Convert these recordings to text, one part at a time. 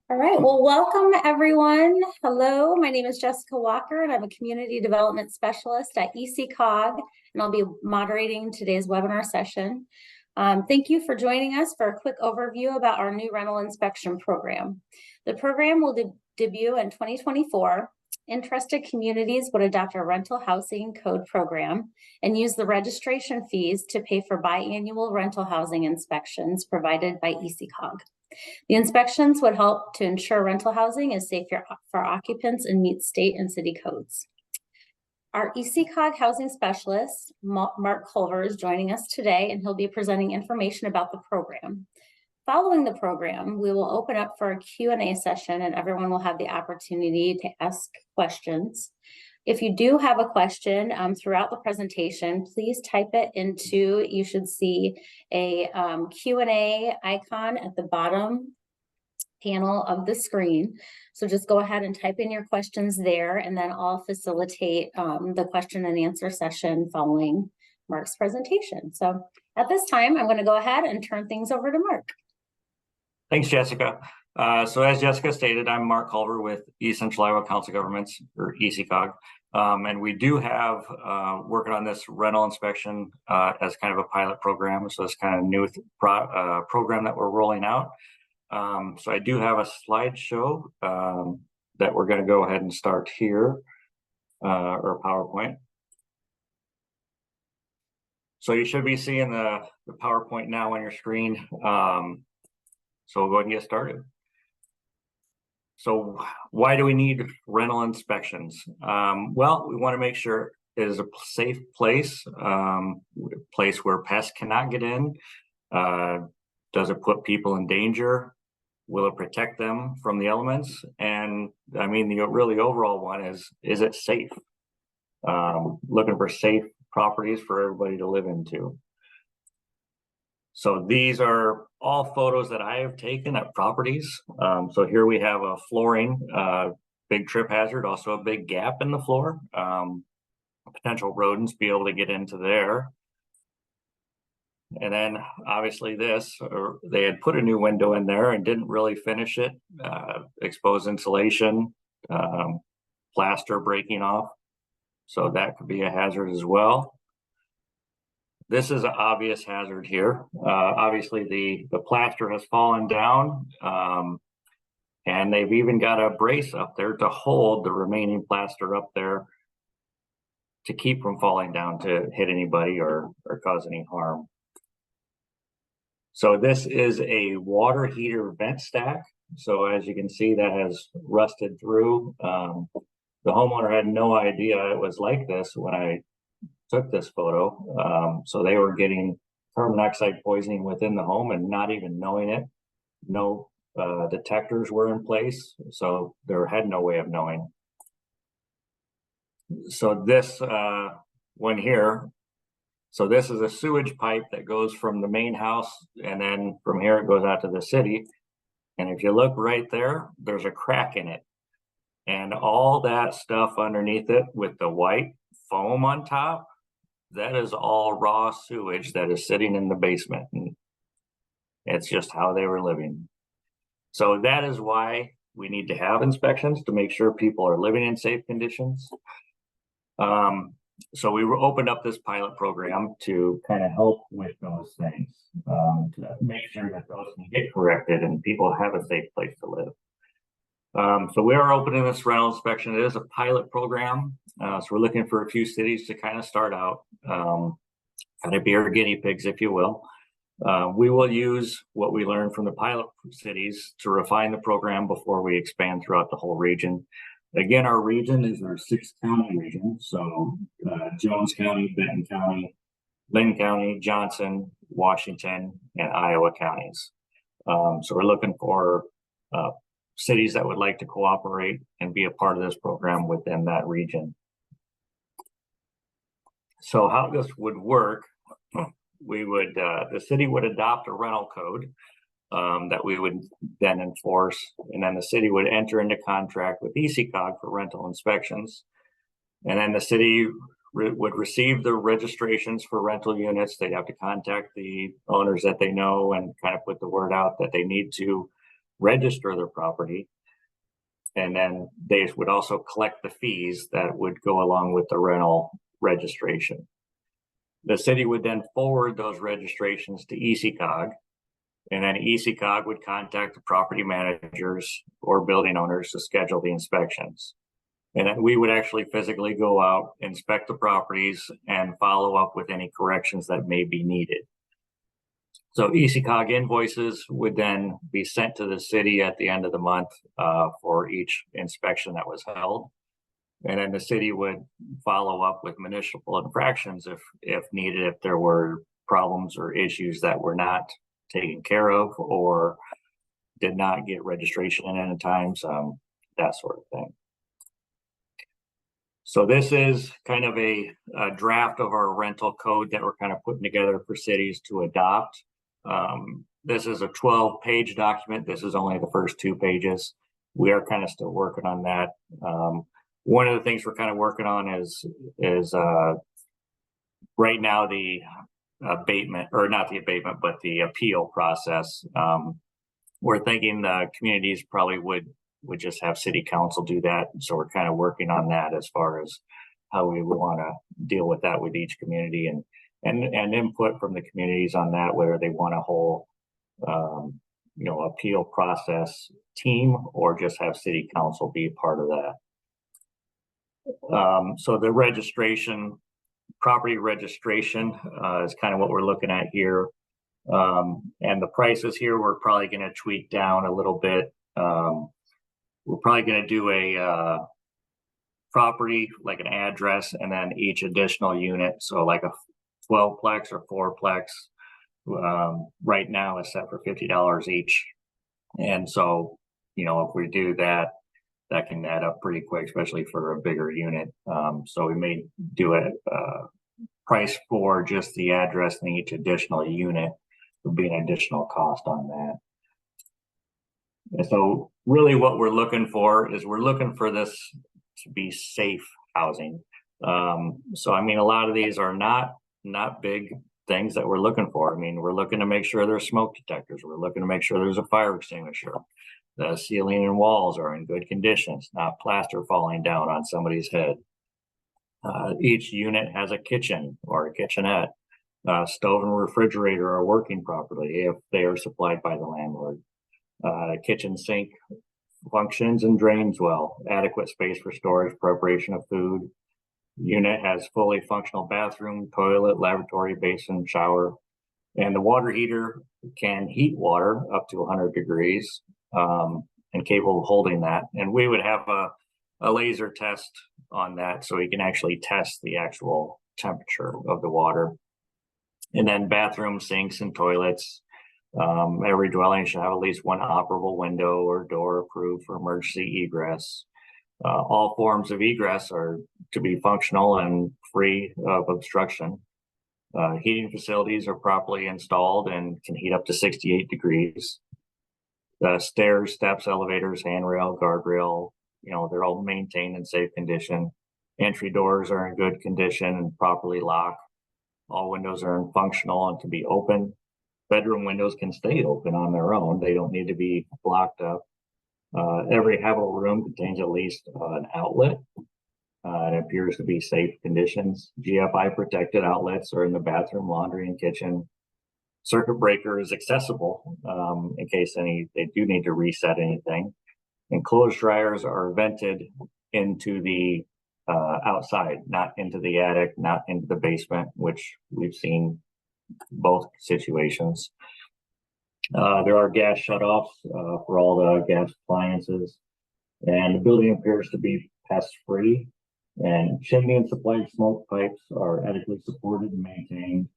All right, well, welcome everyone. Hello, my name is Jessica Walker and I'm a Community Development Specialist at ECICOG, and I'll be moderating today's webinar session. Thank you for joining us for a quick overview about our new rental inspection program. The program will debut in 2024. Interested communities would adopt a rental housing code program and use the registration fees to pay for biannual rental housing inspections provided by ECICOG. The inspections would help to ensure rental housing is safe for occupants and meets state and city codes. Our ECICOG housing specialist, Mark Culver, is joining us today, and he'll be presenting information about the program. Following the program, we will open up for a Q&A session, and everyone will have the opportunity to ask questions. If you do have a question throughout the presentation, please type it into, you should see a Q&A icon at the bottom panel of the screen. So just go ahead and type in your questions there, and then I'll facilitate the question and answer session following Mark's presentation. So at this time, I'm going to go ahead and turn things over to Mark. Thanks, Jessica. So as Jessica stated, I'm Mark Culver with East Central Iowa Council of Governments, or ECICOG. And we do have working on this rental inspection as kind of a pilot program. So it's kind of a new program that we're rolling out. So I do have a slideshow that we're going to go ahead and start here, or PowerPoint. So you should be seeing the PowerPoint now on your screen. So we'll go ahead and get started. So why do we need rental inspections? Well, we want to make sure it is a safe place, place where pests cannot get in. Does it put people in danger? Will it protect them from the elements? And I mean, the really overall one is it safe? Looking for safe properties for everybody to live into. So these are all photos that I have taken at properties. So here we have a flooring, big trip hazard, also a big gap in the floor. Potential rodents be able to get into there. And then obviously they had put a new window in there and didn't really finish it. Exposed insulation, plaster breaking off. So that could be a hazard as well. This is an obvious hazard here. Obviously the plaster has fallen down, and they've even got a brace up there to hold the remaining plaster up there to keep from falling down to hit anybody or cause any harm. So this is a water heater vent stack. So as you can see, that has rusted through. The homeowner had no idea it was like this when I took this photo. So they were getting carbon monoxide poisoning within the home and not even knowing it. No detectors were in place, so they had no way of knowing. So this one here, so this is a sewage pipe that goes from the main house, and then from here it goes out to the city. And if you look right there, there's a crack in it. And all that stuff underneath it with the white foam on top, that is all raw sewage that is sitting in the basement. And it's just how they were living. So that is why we need to have inspections, to make sure people are living in safe conditions. So we opened up this pilot program to kind of help with those things, to make sure that those can get corrected and people have a safe place to live. So we are opening this rental inspection. It is a pilot program. So we're looking for a few cities to kind of start out, kind of be our guinea pigs, if you will. We will use what we learned from the pilot cities to refine the program before we expand throughout the whole region. Again, our region is our 6-county region. So Jones County, Benton County, Lynn County, Johnson, Washington, and Iowa counties. So we're looking for cities that would like to cooperate and be a part of this program within that region. So how this would work, we would, the city would adopt a rental code that we would then enforce, and then the city would enter into contract with ECICOG for rental inspections. And then the city would receive the registrations for rental units. They'd have to contact the owners that they know and kind of put the word out that they need to register their property. And then they would also collect the fees that would go along with the rental registration. The city would then forward those registrations to ECICOG, and then ECICOG would contact the property managers or building owners to schedule the inspections. And then we would actually physically go out, inspect the properties, and follow up with any corrections that may be needed. So ECICOG invoices would then be sent to the city at the end of the month for each inspection that was held. And then the city would follow up with municipal infractions if needed, if there were problems or issues that were not taken care of or did not get registration in at times, that sort of thing. So this is kind of a draft of our rental code that we're kind of putting together for cities to adopt. This is a 12-page document. This is only the first 2 pages. We are kind of still working on that. One of the things we're kind of working on is right now the abatement, or not the abatement, but the appeal process. We're thinking the communities probably would just have city council do that. So we're kind of working on that as far as how we would want to deal with that with each community, and input from the communities on that, whether they want a whole appeal process team or just have city council be part of that. So the property registration is kind of what we're looking at here. And the prices here, we're probably going to tweak down a little bit. We're probably going to do a property, like an address, and then each additional unit. So like a 12-plex or 4-plex right now is set for $50 each. And so, if we do that, that can add up pretty quick, especially for a bigger unit. So we may do a price for just the address, and each additional unit would be an additional cost on that. And so really what we're looking for is we're looking for this to be safe housing. So, I mean, a lot of these are not big things that we're looking for. I mean, we're looking to make sure there's smoke detectors. We're looking to make sure there's a fire extinguisher. The ceiling and walls are in good conditions, not plaster falling down on somebody's head. Each unit has a kitchen or a kitchenette. Stove and refrigerator are working properly if they are supplied by the landlord. Kitchen sink functions and drains well. Adequate space for storage, preparation of food. Unit has fully functional bathroom, toilet, lavatory, basin, shower. And the water heater can heat water up to 100 degrees and capable of holding that. And we would have a laser test on that so we can actually test the actual temperature of the water. And then bathroom sinks and toilets. Every dwelling should have at least one operable window or door approved for emergency egress. All forms of egress are to be functional and free of obstruction. Heating facilities are properly installed and can heat up to 68 degrees. Stairs, steps, elevators, handrail, guardrail, they're all maintained in safe condition. Entry doors are in good condition and properly locked. All windows are functional and can be open. Bedroom windows can stay open on their own. They don't need to be blocked up. Every habitable room contains at least an outlet. It appears to be safe conditions. GFI protected outlets are in the bathroom, laundry, and kitchen. Circuit breaker is accessible in case they do need to reset anything. And clothes dryers are vented into the outside, not into the attic, not into the basement, which we've seen both situations. There are gas shutoffs for all the gas appliances, and the building appears to be pest-free. And chimney and supply smoke pipes are adequately supported and maintained.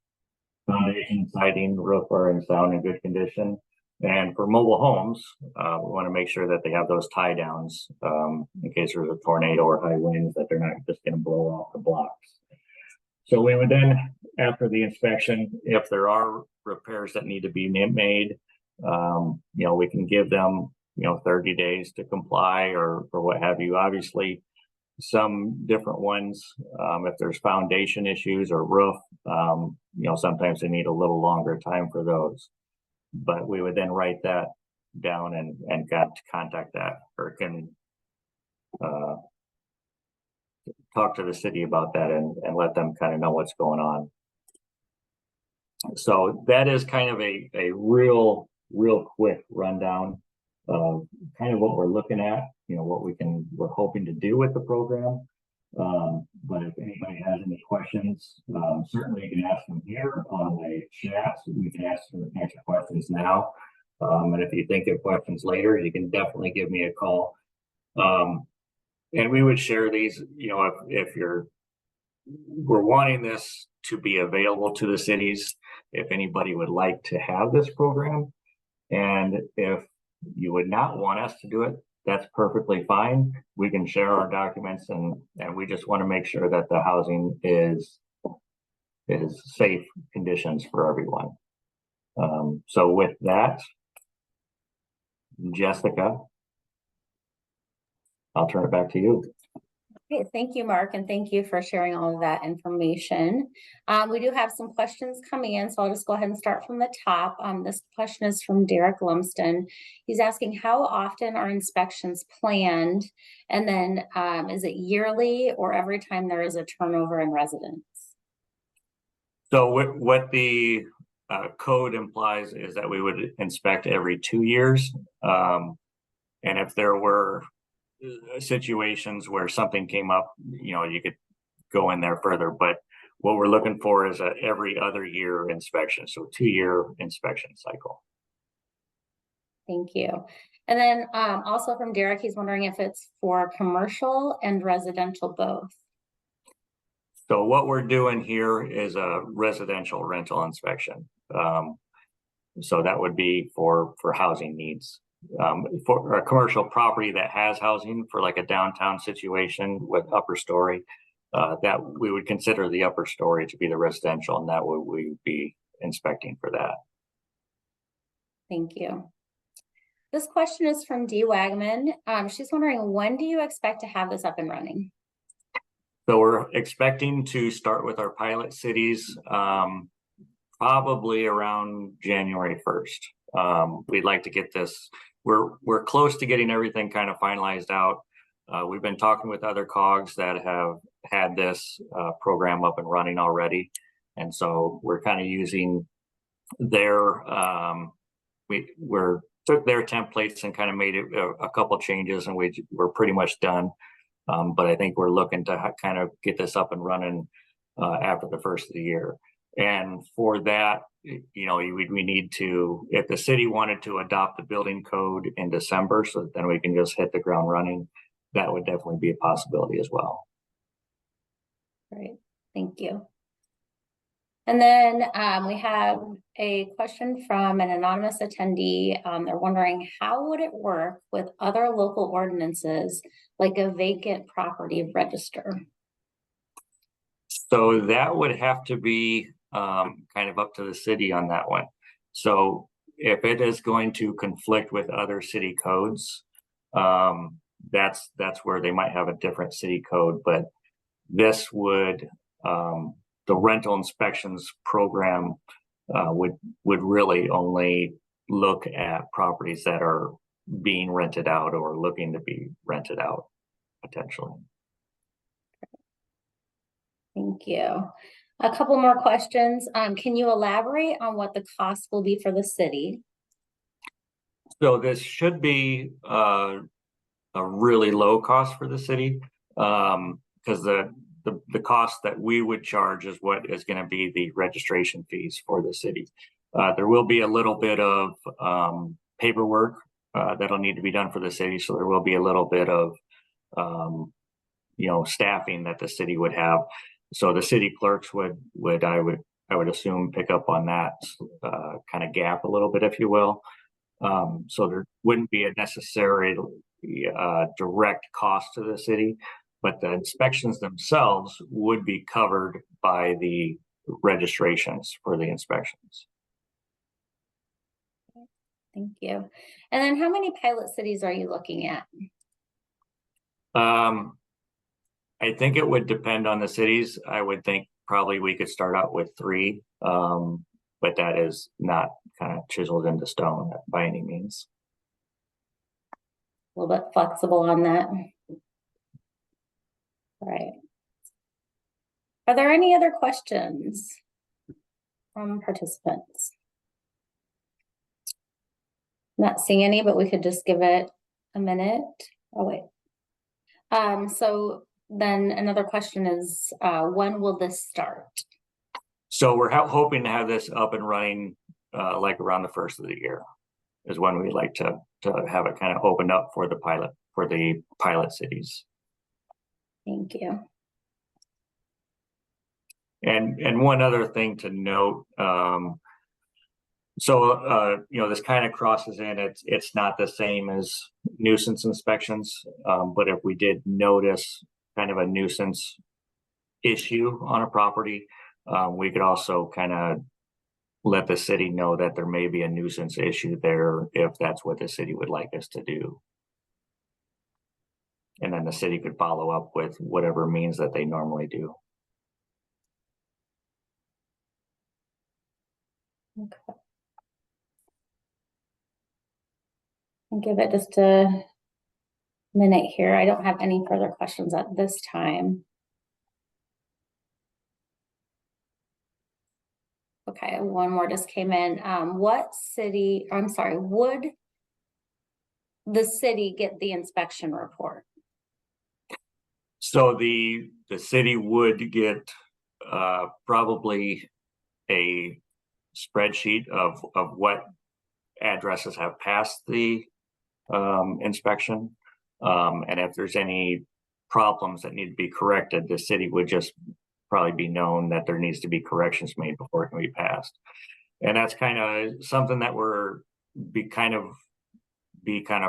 Foundation, siding, roof are in sound and good condition. And for mobile homes, we want to make sure that they have those tie downs in case there's a tornado or high winds, that they're not just going to blow off the blocks. So we would then, after the inspection, if there are repairs that need to be made, we can give them, 30 days to comply or what have you. Obviously, some different ones, if there's foundation issues or roof, sometimes they need a little longer time for those. But we would then write that down and got to contact that, or can talk to the city about that and let them kind of know what's going on. So that is kind of a real quick rundown of kind of what we're looking at, what we're hoping to do with the program. But if anybody has any questions, certainly you can ask them here on the chat. We can answer questions now. And if you think of questions later, you can definitely give me a call. And we would share these, if we're wanting this to be available to the cities, if anybody would like to have this program. And if you would not want us to do it, that's perfectly fine. We can share our documents, and we just want to make sure that the housing is safe conditions for everyone. So with that, Jessica, I'll turn it back to you. Okay, thank you, Mark, and thank you for sharing all of that information. We do have some questions coming in, so I'll just go ahead and start from the top. This question is from Derek Lumsden. He's asking, how often are inspections planned? And then is it yearly or every time there is a turnover in residents? So what the code implies is that we would inspect every 2 years. And if there were situations where something came up, you could go in there further, but what we're looking for is a every other year inspection, so 2-year inspection cycle. Thank you. And then also from Derek, he's wondering if it's for commercial and residential both. So what we're doing here is a residential rental inspection. So that would be for housing needs. For a commercial property that has housing, for like a downtown situation with upper story, that we would consider the upper story to be the residential, and that we would be inspecting for that. Thank you. This question is from Dee Wagman. She's wondering, when do you expect to have this up and running? So we're expecting to start with our pilot cities probably around January 1st. We'd like to get this. We're close to getting everything kind of finalized out. We've been talking with other COGs that have had this program up and running already, and so we're kind of using their took their templates and kind of made it a couple changes, and we're pretty much done. But I think we're looking to kind of get this up and running after the first of the year. And for that, we need to, if the city wanted to adopt the building code in December, so then we can just hit the ground running, that would definitely be a possibility as well. Great, thank you. And then we have a question from an anonymous attendee. They're wondering, how would it work with other local ordinances, like a vacant property register? So that would have to be kind of up to the city on that one. So if it is going to conflict with other city codes, that's where they might have a different city code. But this would, the rental inspections program would really only look at properties that are being rented out or looking to be rented out potentially. Thank you. A couple more questions. Can you elaborate on what the cost will be for the city? So this should be a really low cost for the city, because the cost that we would charge is what is going to be the registration fees for the city. There will be a little bit of paperwork that'll need to be done for the city, so there will be a little bit of staffing that the city would have. So the city clerks would I would assume pick up on that kind of gap a little bit, if you will. So there wouldn't be a necessary direct cost to the city, but the inspections themselves would be covered by the registrations for the inspections. Thank you. And then how many pilot cities are you looking at? I think it would depend on the cities. I would think probably we could start out with 3, but that is not kind of chiseled into stone by any means. little bit flexible on that. All right. Are there any other questions from participants? Not seeing any, but we could just give it a minute. Oh, wait. So then another question is, when will this start? So we're hoping to have this up and running like around the first of the year is when we like to have it kind of opened up for the pilot cities. Thank you. And one other thing to note, this kind of crosses in, it's not the same as nuisance inspections, but if we did notice kind of a nuisance issue on a property, we could also kind of let the city know that there may be a nuisance issue there if that's what the city would like us to do. And then the city could follow up with whatever means that they normally do. Okay. I'll give it just a minute here. I don't have any further questions at this time. Okay, one more just came in. Would the city get the inspection report? So the city would get probably a spreadsheet of what addresses have passed the inspection, and if there's any problems that need to be corrected, the city would just probably be known that there needs to be corrections made before it can be passed. And that's kind of something that we're be kind of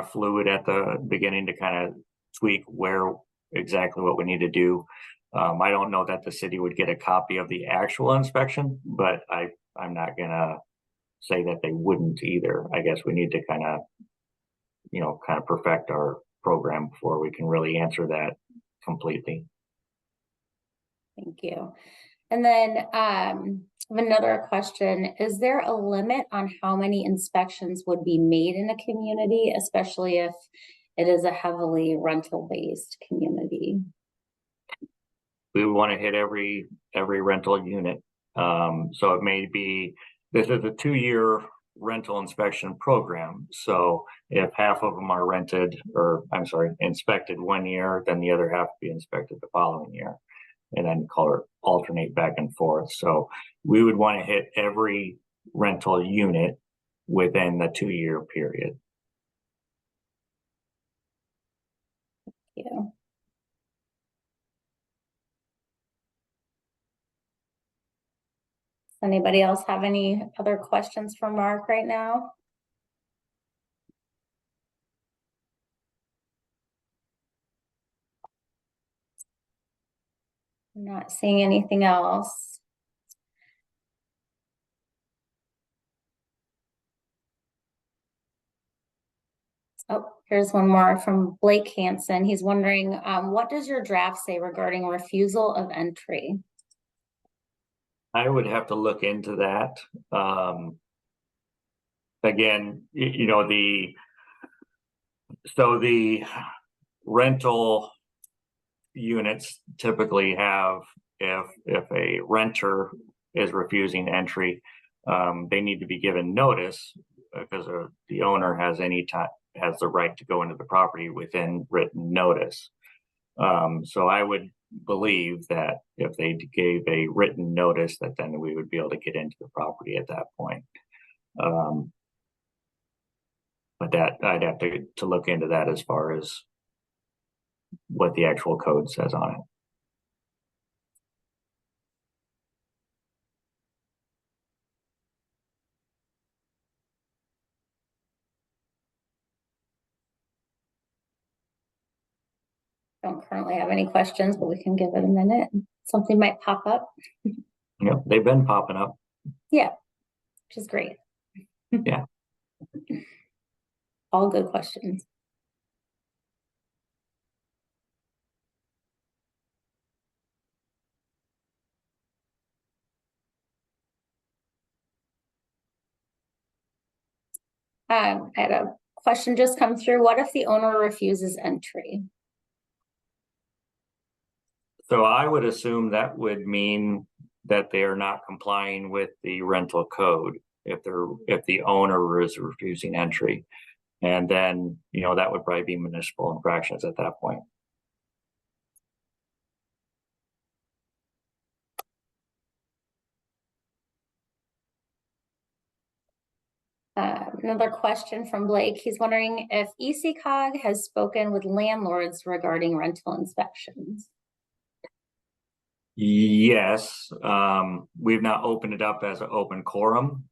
fluid at the beginning to kind of tweak where exactly what we need to do. I don't know that the city would get a copy of the actual inspection, but I'm not gonna say that they wouldn't either. I guess we need to kind of perfect our program before we can really answer that completely. Thank you. And then another question, is there a limit on how many inspections would be made in a community, especially if it is a heavily rental-based community? We want to hit every rental unit. So it may be, this is a 2-year rental inspection program. So if half of them are inspected 1 year, then the other half will be inspected the following year, and then alternate back and forth. So we would want to hit every rental unit within the 2-year period. Yeah. Anybody else have any other questions for Mark right now? I'm not seeing anything else. Oh, here's one more from Blake Hansen. He's wondering, what does your draft say regarding refusal of entry? I would have to look into that. Again, the rental units typically have, if a renter is refusing entry, they need to be given notice because the owner has the right to go into the property within written notice. So I would believe that if they gave a written notice, that then we would be able to get into the property at that point. But that I'd have to look into that as far as what the actual code says on it. Don't currently have any questions, but we can give it a minute. Something might pop up. Yep, they've been popping up. Yeah, which is great. Yeah. All good questions. I had a question just come through. What if the owner refuses entry? So I would assume that would mean that they are not complying with the rental code if the owner is refusing entry. And then, that would probably be municipal infractions at that point. Another question from Blake. He's wondering if ECICOG has spoken with landlords regarding rental inspections. Yes, we've not opened it up as an open quorum.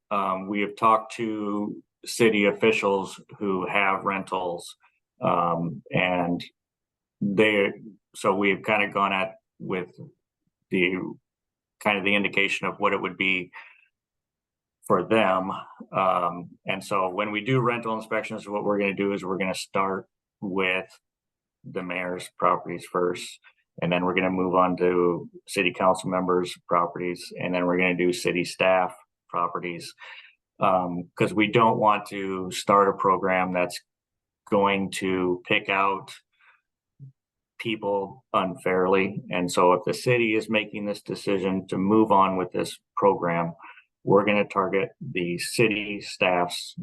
We have talked to city officials who have rentals, and so we've kind of gone at with the indication of what it would be for them. And so when we do rental inspections, what we're going to do is we're going to start with the mayor's properties first, and then we're going to move on to city council members' properties, and then we're going to do city staff properties, because we don't want to start a program that's going to pick out people unfairly. And so if the city is making this decision to move on with this program, we're going to target the city staff's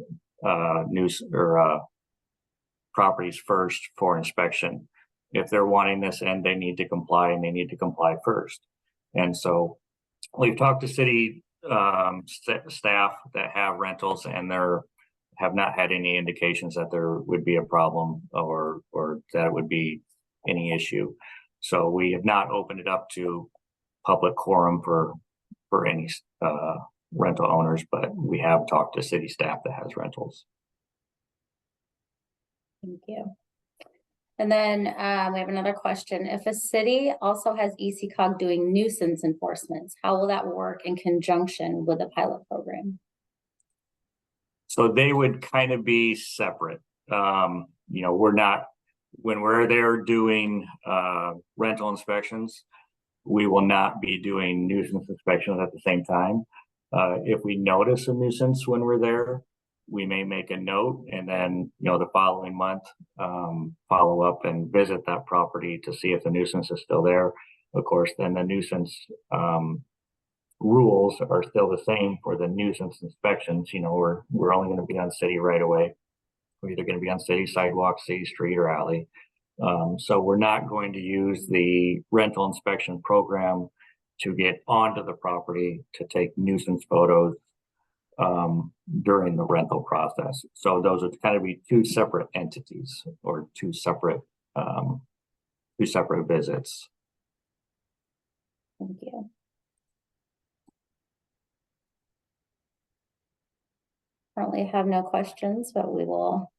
properties first for inspection. If they're wanting this and they need to comply, and they need to comply first. And so we've talked to city staff that have rentals, and have not had any indications that there would be a problem or that it would be any issue. So we have not opened it up to public quorum for any rental owners, but we have talked to city staff that has rentals. Thank you. And then we have another question. If a city also has ECICOG doing nuisance enforcements, how will that work in conjunction with the pilot program? So they would kind of be separate. When we're there doing rental inspections, we will not be doing nuisance inspections at the same time. If we notice a nuisance when we're there, we may make a note, and then, the following month, follow up and visit that property to see if the nuisance is still there. Of course, then the nuisance rules are still the same for the nuisance inspections. We're only going to be on city right away. We're either going to be on city sidewalk, city street, or alley. So we're not going to use the rental inspection program to get onto the property to take nuisance photos during the rental process. So those would kind of be two separate entities, or two separate visits. Thank you. Currently have no questions, but we will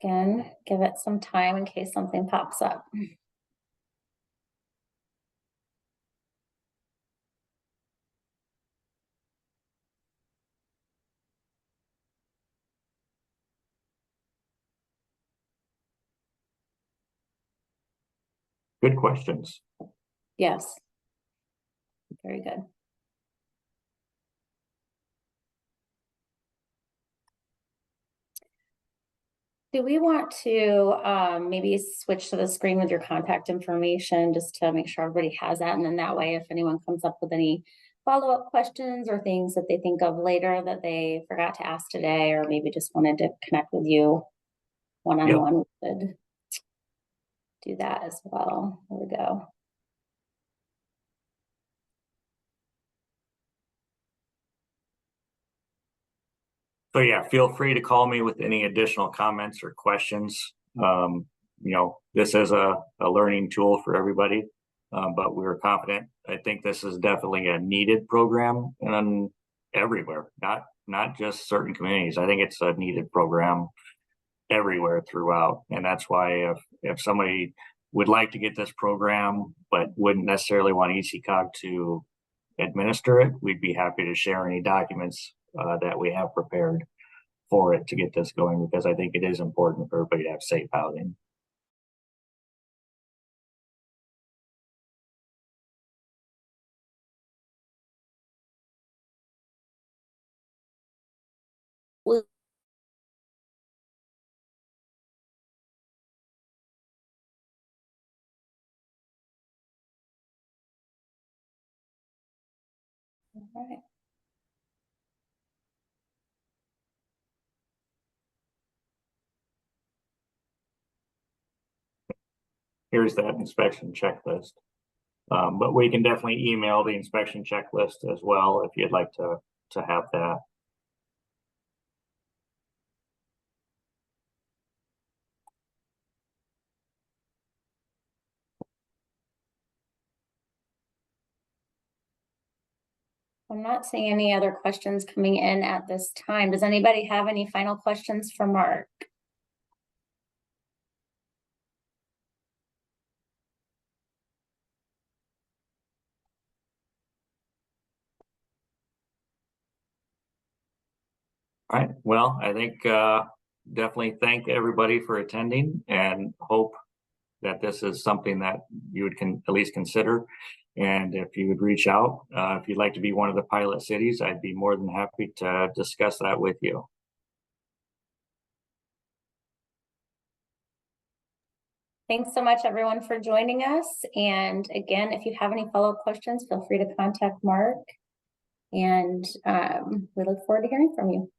again give it some time in case something pops up. Good questions. Yes. Very good. Do we want to maybe switch to the screen with your contact information just to make sure everybody has that? And then that way, if anyone comes up with any follow-up questions or things that they think of later that they forgot to ask today, or maybe just wanted to connect with you one-on-one, we could do that as well. There we go. So yeah, feel free to call me with any additional comments or questions. This is a learning tool for everybody, but we're confident. I think this is definitely a needed program, and everywhere, not just certain communities. I think it's a needed program everywhere throughout. And that's why if somebody would like to get this program, but wouldn't necessarily want ECICOG to administer it, we'd be happy to share any documents that we have prepared for it to get this going, because I think it is important for everybody to have safe housing. All right. Here's that inspection checklist. But we can definitely email the inspection checklist as well if you'd like to have that. I'm not seeing any other questions coming in at this time. Does anybody have any final questions for Mark? All right, well, I think definitely thank everybody for attending and hope that this is something that you would at least consider. And if you would reach out, if you'd like to be one of the pilot cities, I'd be more than happy to discuss that with you. Thanks so much, everyone, for joining us. And again, if you have any follow-up questions, feel free to contact Mark. And we look forward to hearing from you.